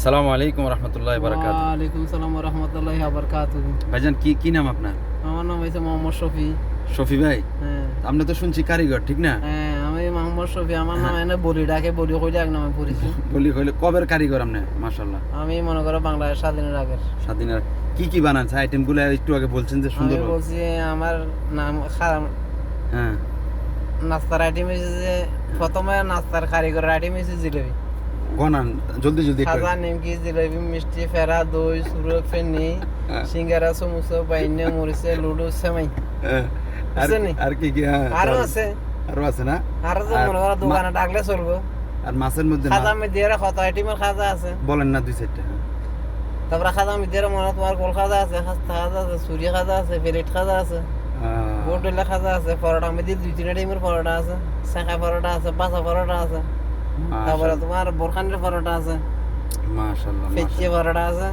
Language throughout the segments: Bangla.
আসসালামু আলাইকুম রহমতুল্লাহ বারাকাতুহু। ওয়ালাইকুম সালাম ওয়া রাহমাতুল্লাহি ওয়া বারাকাতুহু। ভাইজান কি নাম আপনার? আমার নাম হইছে মোহাম্মদ শফি। শফি ভাই, হ্যাঁ আপনি তো শুনছি কারিগর, ঠিক না? হ্যাঁ, আমি মোহাম্মদ শফি। আমার নাম এনে বলি ডাকে, বলি কইলে এক নামে পরিচিত। বলি হইলে কবের কারিগর আপনি? মাশাআল্লাহ। আমি মনে করো বাংলাদেশ স্বাধীনের আগের। স্বাধীনের কি বানাচ্ছে আইটেমগুলো একটু আগে বলছেন যে সুন্দর। আমি বলছি আমার নাম হ্যাঁ, নাস্তার আইটেম হয়েছে যে প্রথমে নাস্তার কারিগরের আইটেম হয়েছে জিলেবি, গনান জলদি একটু। খাজা, নিমকি, জিলেবি, মিষ্টি, ফেরা, দই, সুরক, ফেনি, সিঙ্গারা, সমুসা, বাইনে, মরিচে, লুডু, সেমাই। হ্যাঁ, বুঝছেন? আর কি হ্যাঁ, আরো আছে, আরো আছে না? আরো তো মনে করো দোকানে ডাকলে চলবো। আর মাছের মধ্যে খাজা মিদিয়ার কত আইটেমের খাজা আছে বলেন না দুই চারটা। তারপরে খাজা মিদিয়ার মনে তোমার গোল খাজা আছে, খাস্তা খাজা আছে, সুরি খাজা আছে, পেলেট খাজা আছে, বোটলা খাজা আছে, পরোটা মিদির দুই তিন টাইমের পরোটা আছে, শাঁখা পরোটা আছে, বাসা পরোটা আছে, তারপরে তোমার বোরখানের পরোটা আছে, মাশাআল্লাহ ফেচিয়ে পরোটা আছে,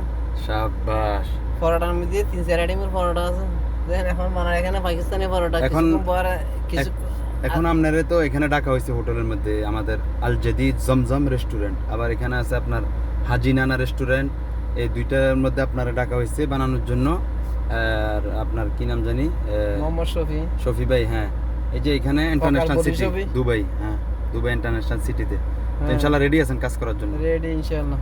শাবাশ। পরোটার মধ্যে তিন চার আইটেমের পরোটা আছে। দেখেন এখন বানায় এখানে পাকিস্তানি পরোটা, কিছুক্ষণ পরে কিছু এখন আপনারে তো এখানে ডাকা হয়েছে হোটেলের মধ্যে আমাদের আল জাদিদ জমজম রেস্টুরেন্ট, আবার এখানে আছে আপনার হাজি নানা রেস্টুরেন্ট। এই দুইটার মধ্যে আপনারা ডাকা হয়েছে বানানোর জন্য। আর আপনার কি নাম জানি? মোহাম্মদ শফি। শফি ভাই, হ্যাঁ। এই যে এখানে ইন্টারন্যাশনাল বলি সিটি শফি। দুবাই, হ্যাঁ, দুবাই ইন্টারন্যাশনাল সিটিতে। তো হ্যাঁ। ইনশাআল্লাহ রেডি আছেন কাজ করার জন্য? রেডি ইনশাআল্লাহ।